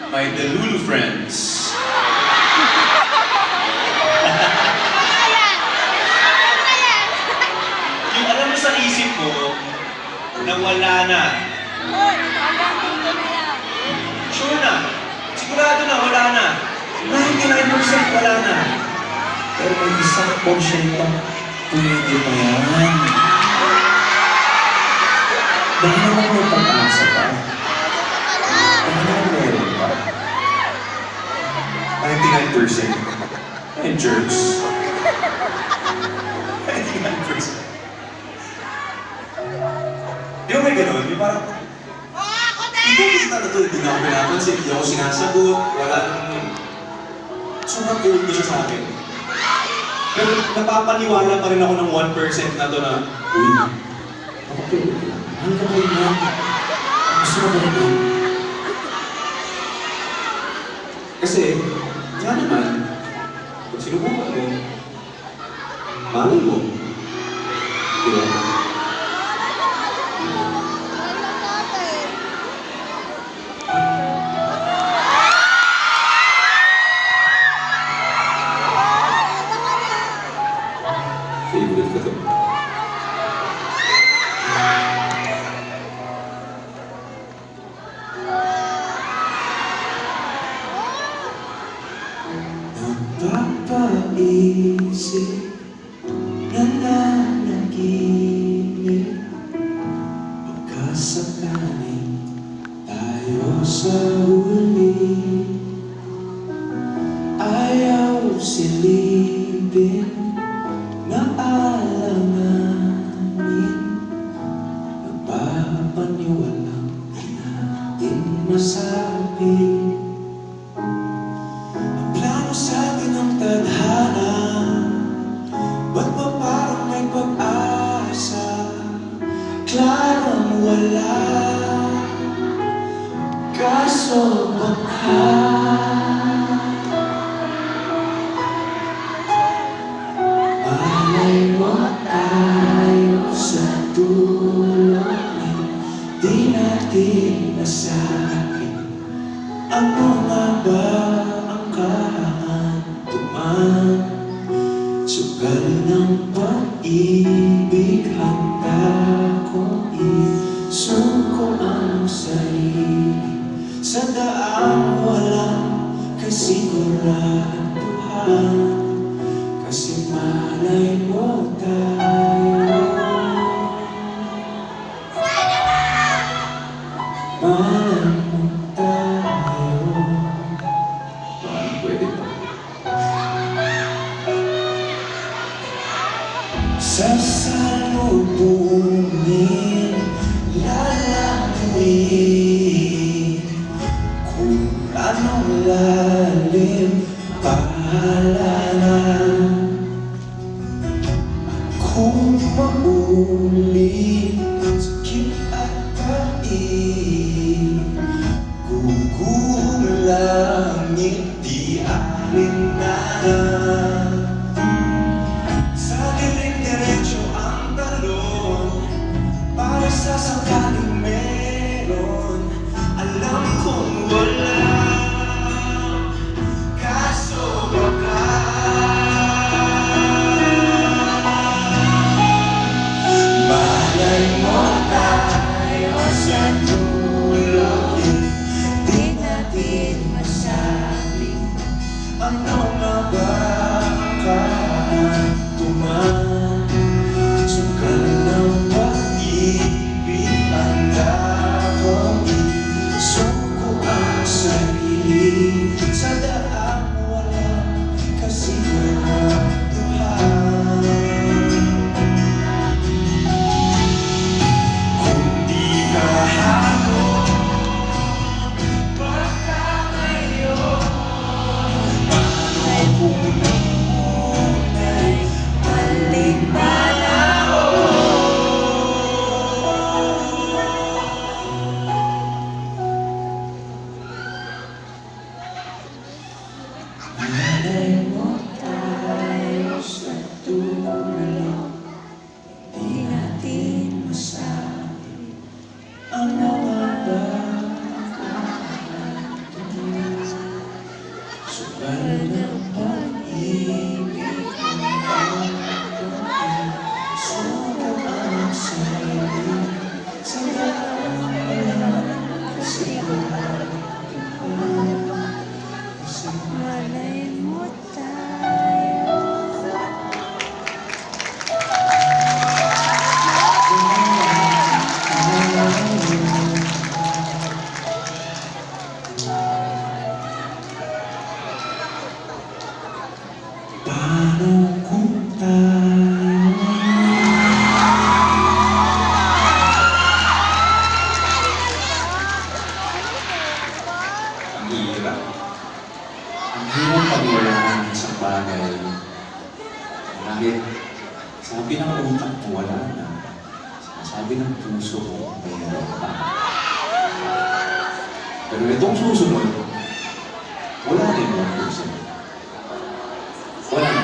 my Delulu friends. Yung alam mo sa isip mo, na wala na. Sure na. Sigurado na, wala na. 99% wala na. Pero may isang porsyento, pwede pa yan. Dahil naman may pag-asa pa. Dahil naman meron pa. 99%. And jerks. 99%. Di ba may ganun? Yung parang, hindi ko kita na ito, hindi na ako pinapansin, hindi ako sinasagot, wala nang... Sobrang cold ko siya sa akin. Pero napapaniwala pa rin ako ng 1% na to na, uy, ako pwede ko lang. Hanggang kayo na. Gusto mo ba rin? Kasi, nga naman, pag sinubukan mo, malay mo. Diba? Favorite ko to. Napapaisip na nanaginip baka sakaling tayo sa huli. Ayaw silipin na alanganin, nagpapaniwalang di natin masabi. Ang plano sa atin ng tadhana, ba't ba parang may pag-asa? Klarong wala, kaso baka malay mo tayo sa tulongin, di natin masabi. Ano nga ba ang kahantungan? Sugal ng pag-ibig, handa kong isuko ang sarili sa daang walang kasiguraduhan. Kasi malay mo tayo, malay mo tayo. Parang pwede pa. Sasalubungin, lalamuin, kung anong lalim, bahala na. Kung maulit, sakit at pain, gugulangin, di alinlangan. Sa dilim-diretso ang talon, para sa sakaling meron. Alam kong wala, kaso baka malay mo tayo sa tulongin, di natin masabi. Ano nga ba ang kahantungan? Sugal ng pag-ibig, handa kong isuko ang sarili sa daang walang kasiguraduhan. Kung di ka hangon, baka ngayon, paano kung noon ay maling panahon? Malay mo tayo sa tulong, di natin masabi. Ano nga ba ang Tagal na pag-ibig ang sugat ang sarili sa lahat kasi Malay mo tayo. Paano kung tayo ang hirap? Ang hirap pagwalaan ng isang bagay. Dahil sabi ng utak mo wala na. Sabi ng puso mo mayroon pa. Pero itong susunod, wala na yung 1%. Wala na.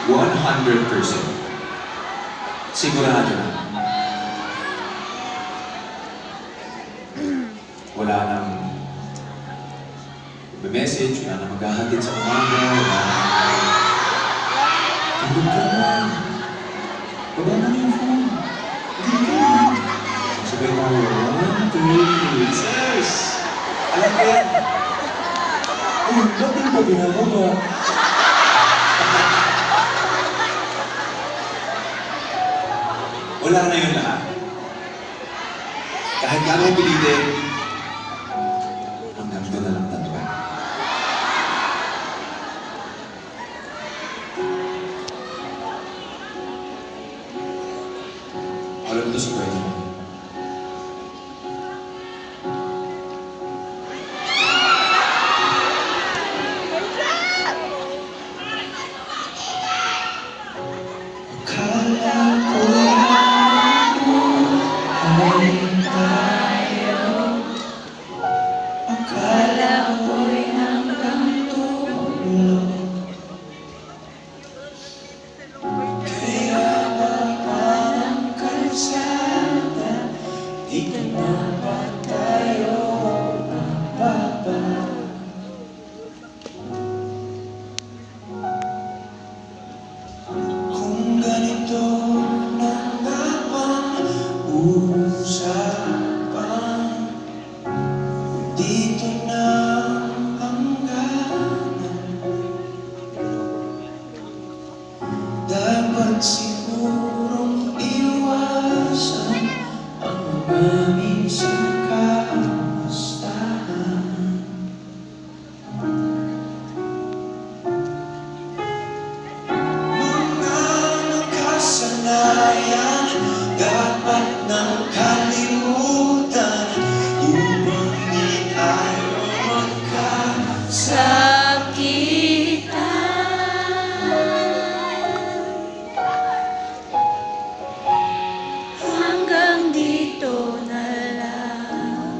100%. Sigurado na. Wala nang message, wala nang maghahatid sa umaga, wala nang tulog ka na. Wala na yung phone. Hindi ka na. Sabay tayo, 1, 2, 3, sis! Alam ko yan. Uy, ba't yung pa ginagawa? Wala na yun lahat. Kahit gano'ng pilitin, hanggang doon na lang talaga. Alam mo ito sa kwento mo. Di ka na ba tayo mababa? Kung ganito na nga bang usapan, dito na hangganan. Dapat sigurong iwasan ang minsan kamustahan. Mga nakasanayan dapat nang kalimutan upang di tayo Hanggang dito na lang.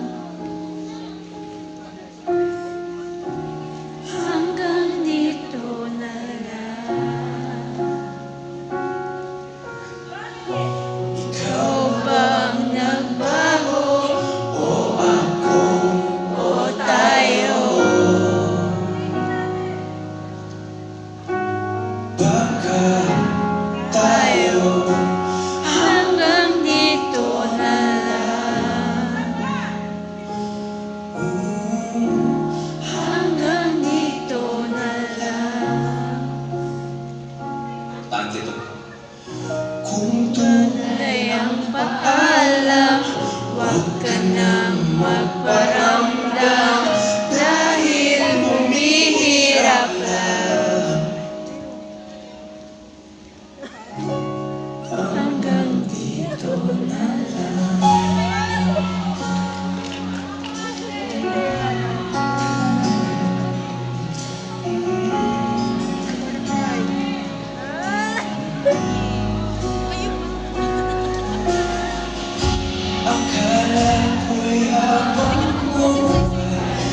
Hanggang dito na lang. Ikaw bang nagbago? O ako, O tayo? baka tayo Hanggang dito na lang. Hanggang dito na lang. Tangke to. Kung Tunay ang paalam, huwag ka nang magparamdam dahil humihirap lang. Hanggang dito na lang. akala ko'y habang buhay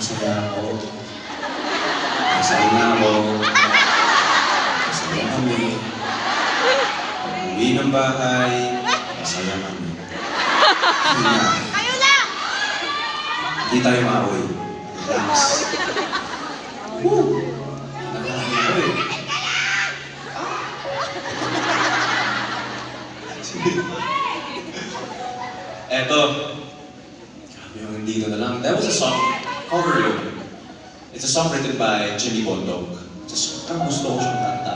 masaya ako. Masaya na ako. Masaya kami. Pag-uwi ng bahay, masaya kami. Kayo lang! Hindi tayo maaway. Relax. Woo! Nakakahina ko eh. Eto. Grabe yung dito na lang. That was a song, cover yun. It's a song written by Jimmy Bondog. Sobrang gusto ko siyang kanta.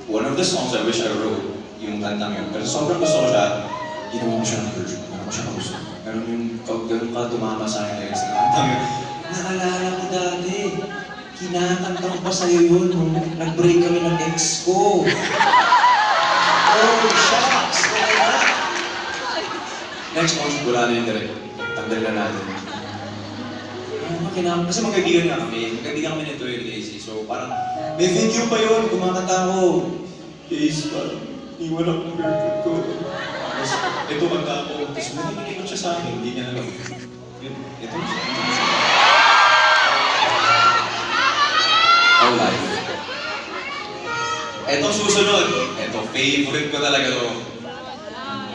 One of the songs I wish I wrote, yung kantang yun. Pero sobrang gusto ko siya, ginawa ko siya ng version. Ginawa ko siya ng gusto. Pero yung ganun ka tumama sa akin lyrics na kantang yun. Naalala ko dati, kinakanta ko pa sa'yo yun nung nag-break kami ng ex ko. Oh, shucks! Next month, wala na yung direct. Tanggal na natin. Kasi magkaibigan nga kami. Magkaibigan kami nito yung Casey. So parang, may video pa yun, kumakanta ko. Casey, parang, iwan ako ng girlfriend ko. Tapos, ito kanta ko. Tapos, naninig siya sa akin. Hindi niya alam. Yun, ito siya. Our life. Etong susunod. Ito, favorite ko talaga to.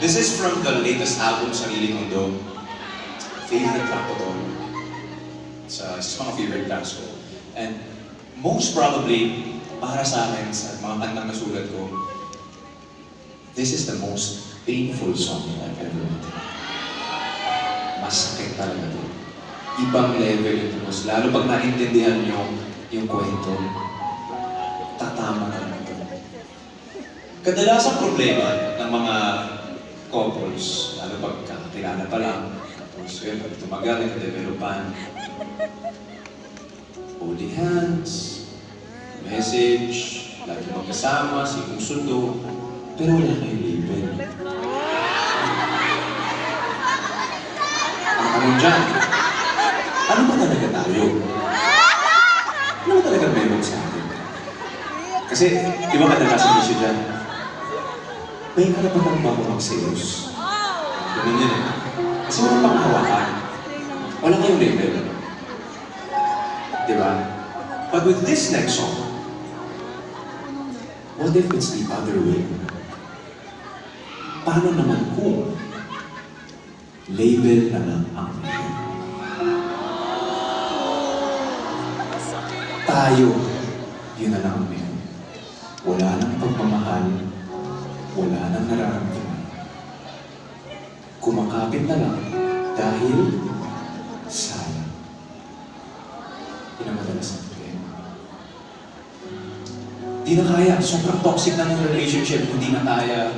This is from the latest album, Sarili Mundo. Favorite track ko to. Sa mga favorite tracks ko. And most probably, para sa akin, sa mga kantang nasulat ko, this is the most painful song that I've ever written. Masakit talaga to. Ibang level yung tugos. Lalo pag naintindihan nyo yung kwento, tatama talaga to. Kadalasang problema ng mga couples, lalo pag kakilala pa lang, tapos yun, pag tumagal, nag-developan, holding hands, message, lagi magkasama, sikong sundo, pero wala kayong label. Ang tanong dyan, ano ba talaga tayo? Ano ba talaga meron sa atin? Kasi, di ba kadalasan issue dyan? May karapatan ba ako mag-serious? Ganun yun eh. Kasi walang panghawakan. Wala kayong label. Diba? But with this next song, what if it's the other way? Paano naman kung label na lang ang meron? Tayo, yun na lang ang meron. Wala nang pagmamahal, wala nang nararamdaman. Kumakapit na lang dahil sayang. Yun ang madalas ang problema. Di na kaya, sobrang toxic na ng relationship, hindi na kaya,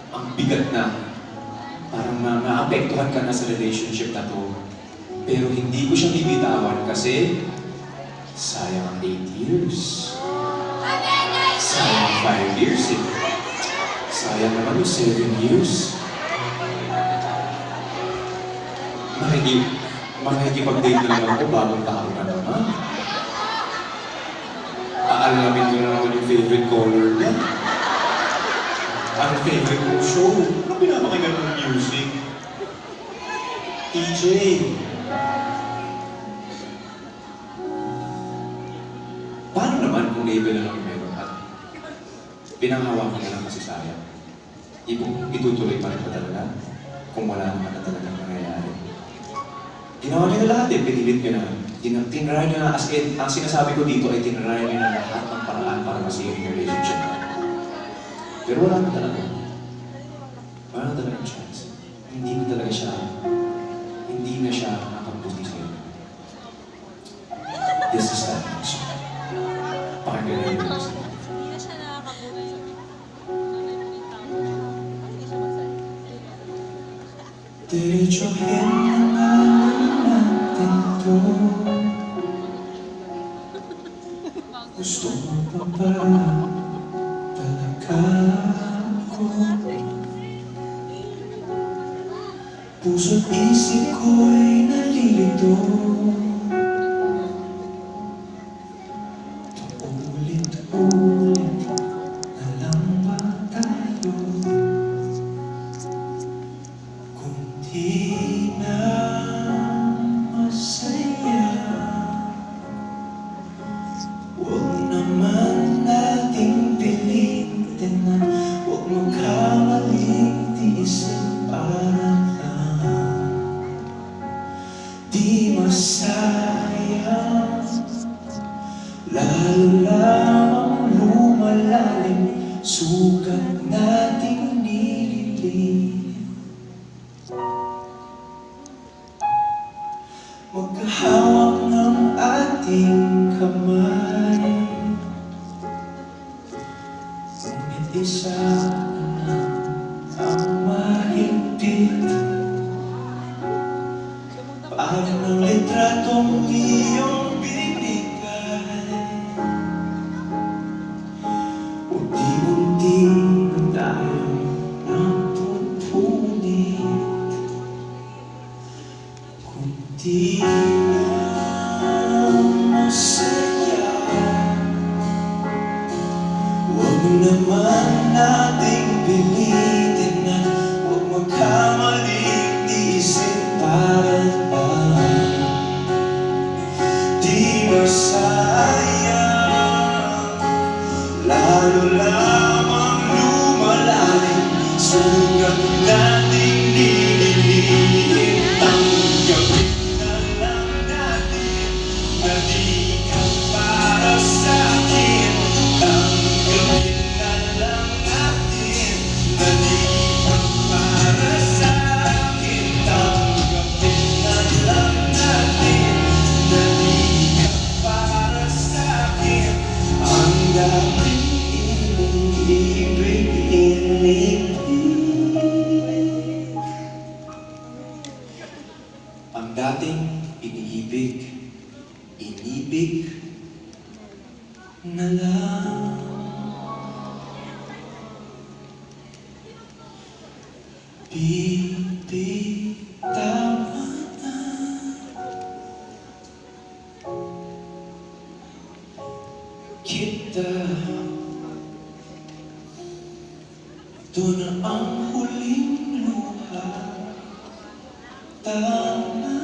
ang bigat na. Parang maapektuhan ka na sa relationship na to. Pero hindi ko siya bibitawan kasi sayang ang 8 years. Sayang 5 years eh. Sayang naman yung 7 years. Makikipag-date na naman ako, bagong tao na naman. Aalamin ko na naman yung favorite color niya. Ang favorite kong show. Ano pinapakinggan ng music? DJ. Paano naman kung label na lang meron at pinanghawakan na lang kasi sayang? Itutuloy pa rin ba talaga? Kung wala naman na talagang nangyayari. Ginawa niyo na lahat eh, pinilit niyo na. Tinry niyo na, as in, ang sinasabi ko dito ay tinry niyo na lahat ng paraan para masira yung relationship. Pero wala na talaga. Wala na talaga chance. Hindi na talaga siya, hindi na siya nakabuti sa'yo. This is that song. Pakinggan niyo yung song. Hindi na siya nakakabuti sa Diretsuhin na natin to. Gusto mo pa ba talaga ako? Puso't isip ko'y nalilito. Paulit-ulit na lang ba tayo? Kung di na masaya. di masayang, lalo lamang lumalalim, sugat nating nililiit. Tanggapin na lang natin na di ka para sa'kin. Tanggapin na lang natin na di ka para sa'kin. Tanggapin na lang natin na di ka para sa'kin. Ang dating inibig. Ang dating inibig na lang. Bibitawan na kita. Ito na ang huling luha. Tama na.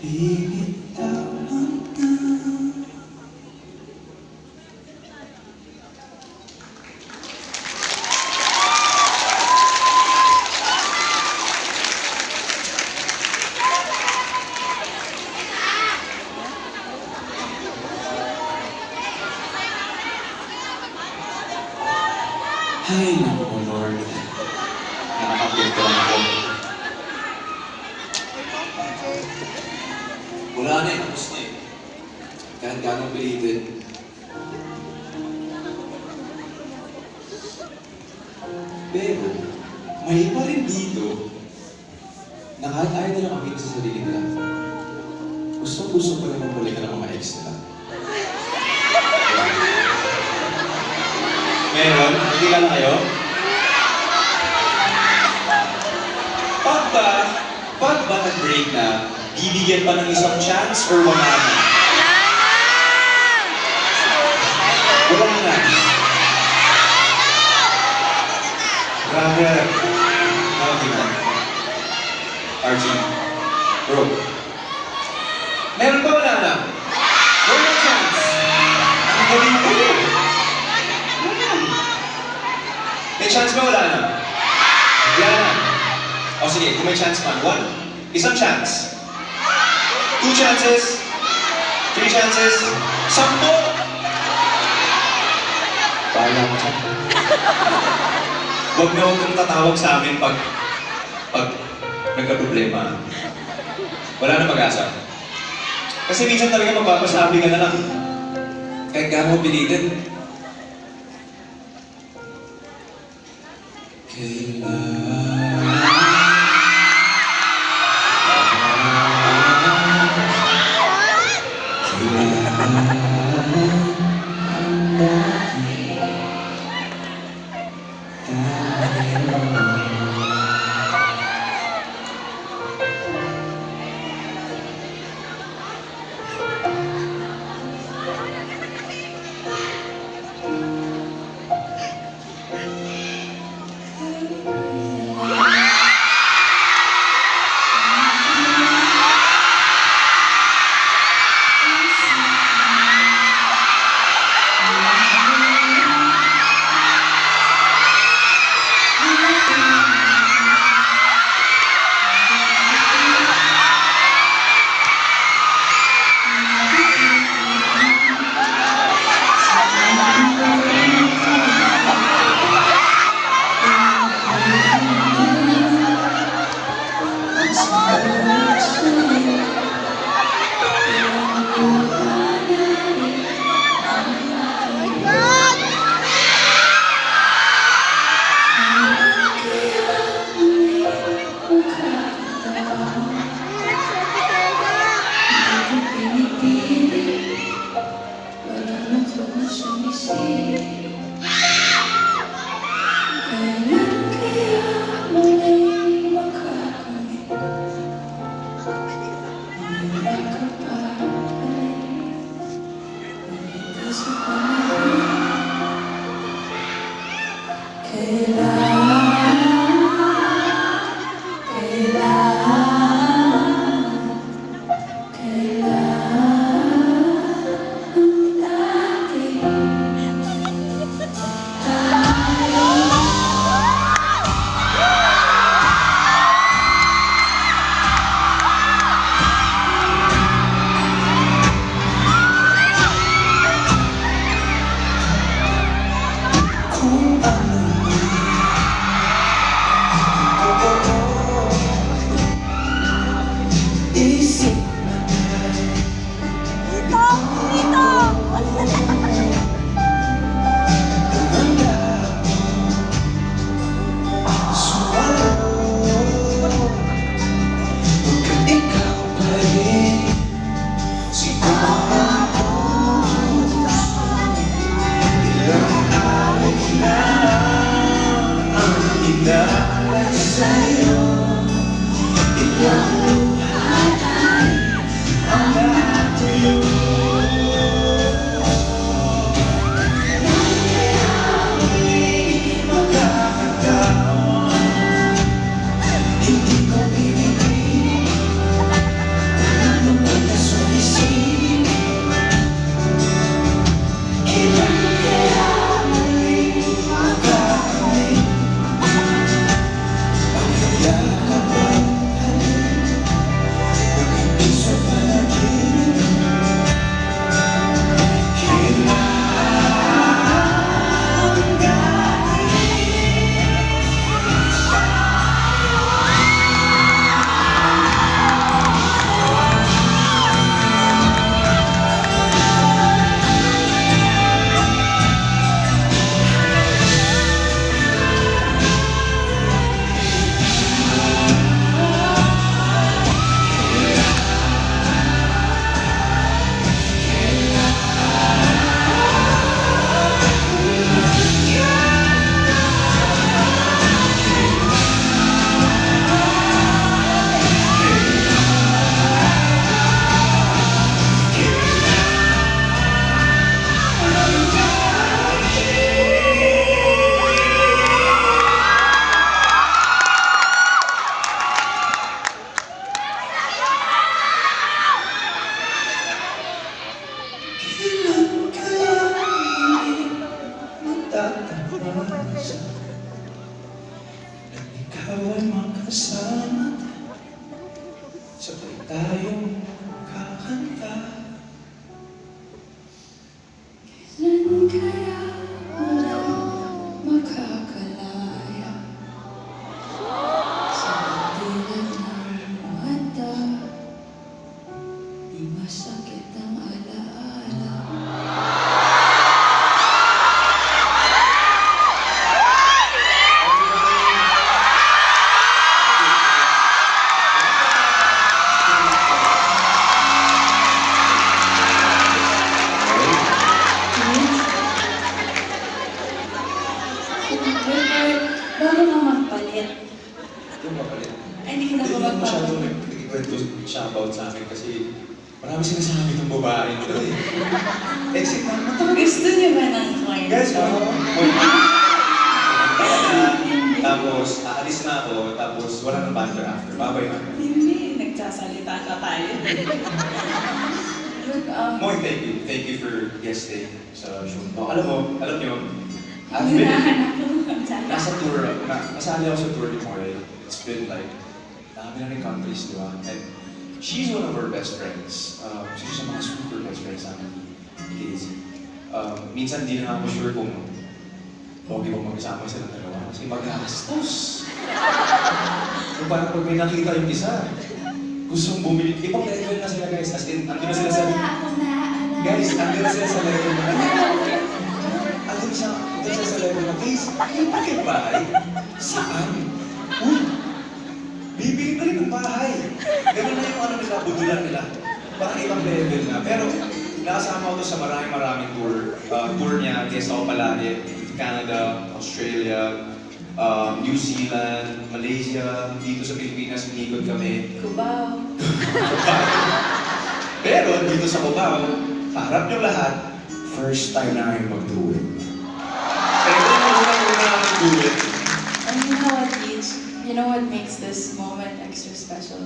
Bibitawan na. Ay, naku, Lord. Nakakapilto lang ako. Wala na eh, tapos na eh. Kahit gano'ng pilitin. Pero, may iba rin dito na kahit ayaw nilang aminin sa sarili nila, gusto-gusto pa naman balikan ng mga ex nila. Meron? Hindi lang kayo? Pag ba nag-break na, bibigyan pa ng isang chance or wala na? Wala na! Grabe! Grabe na. Archie. Bro. Meron ba wala na? Wala chance! Ang galing ko yun! May chance ba wala na? Wala na. O sige, kung may chance man, 1. Isang chance. 2 chances. 3 chances. 10! Bahala mo siya. Huwag na huwag kang tatawag sa amin pag nagka-problema. Wala na mag-asa. Kasi minsan talaga magpapasabi ka na lang. Kahit gano'n mo pilitin. tayong kakanta. Kailan kaya wala makakalaya sa dilat ng mata, di masakit ang alaala. Bago ka magpalit, Yung mapalit. ay hindi ka na ba Hindi mo masyado magpapalit? nagkikwento siya about sa akin kasi marami sinasabi ng babae nito eh. Exit na. Gusto niyo ba ng client? Guys, tapos, aalis na ako, tapos wala nang banter after. Babay na. Hindi, nagsasalita na tayo. Look, Moy, thank you. Thank you for guesting sa show. Oh, alam niyo, I've been, hinahanap ko ang sana. nasa tour, nasali ako sa tour ni Moy. It's been like, dami na rin countries, di ba? And she's one of our best friends. She's sa mga super best friends namin ni Casey. Minsan di na ako sure kung okay bang mag-isama sila dalawa. Kasi mag-gastos. Kung parang pag may nakita yung isa, gustong bumili. Ibang level na sila guys. As in, andun na sila sa... Guys, andun na sila sa level na... Andun sila sa level na, guys, yung bakit bahay? Saan? Uy! Bibili na rin ng bahay. Ganun na yung ano nila, budulan nila. Parang ibang level na. Pero, nakasama ko to sa maraming tour. Tour niya, guest ako palagi. Canada, Australia, New Zealand, Malaysia, dito sa Pilipinas, unikot kami. Cubao. Pero dito sa Cubao, harap nyo lahat, first time namin mag-tour. Kaya ito yung una namin tour. And you know what makes this moment extra special?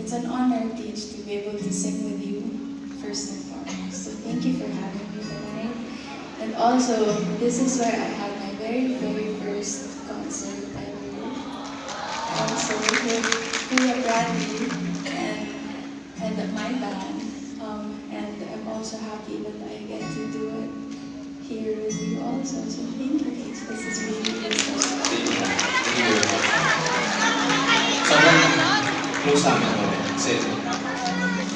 It's an honor, Teach, to be able to sing with you, first and foremost. So thank you for having me tonight. And also, this is where I had my very first concert ever. So with Kuya Bradley and my band. And I'm also happy that I get to do it here with you also. So thank you, Teach. This is really special. Thank you. Thank you very much. Sobrang close sa amin ko rin. Kasi,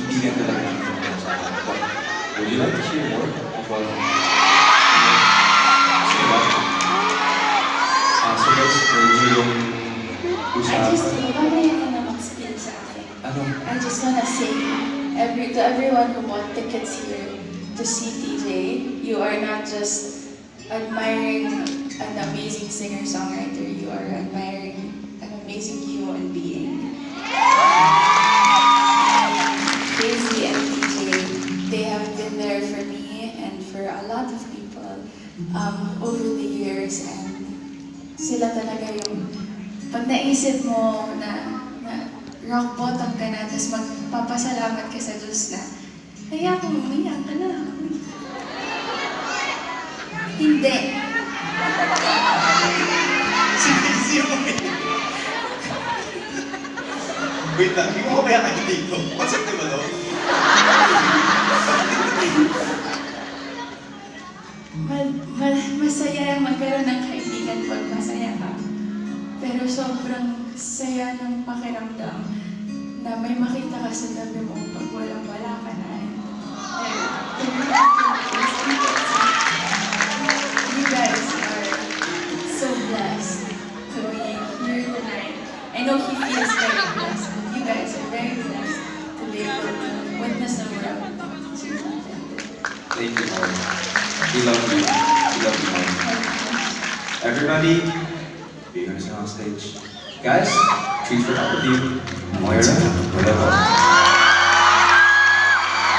ibigan talaga namin yung close sa amin. But, would you like to hear more of what... Sige ba? So guys, medyo yung usapan. Mamaya ka na mag-spill sa akin. Ano? I just wanna say, to everyone who bought tickets here to see TJ, you are not just admiring an amazing singer-songwriter, you are admiring an amazing human being. Casey and TJ, they have been there for me and for a lot of people over the years, and sila talaga yung pag naisip mo na rock bottom ka na, tapos magpapasalamat ka sa Diyos na, kaya kung umiyak ka na. Hindi. Wait lang, hindi ko kaya kayo dito. Concept ba daw? Masaya magkaroon ng kaibigan pag masaya ka. Pero sobrang saya ng pakiramdam na may makita ka sa tabi mo pag wala ka na. You guys are so blessed to be here tonight. I know he feels very blessed, but you guys are very blessed to be able to witness the world that you attended. Thank you, Lord. We love you. We love you, Lord. Everybody, you're gonna sing on stage. Guys, treat for all of you. Moira, whatever.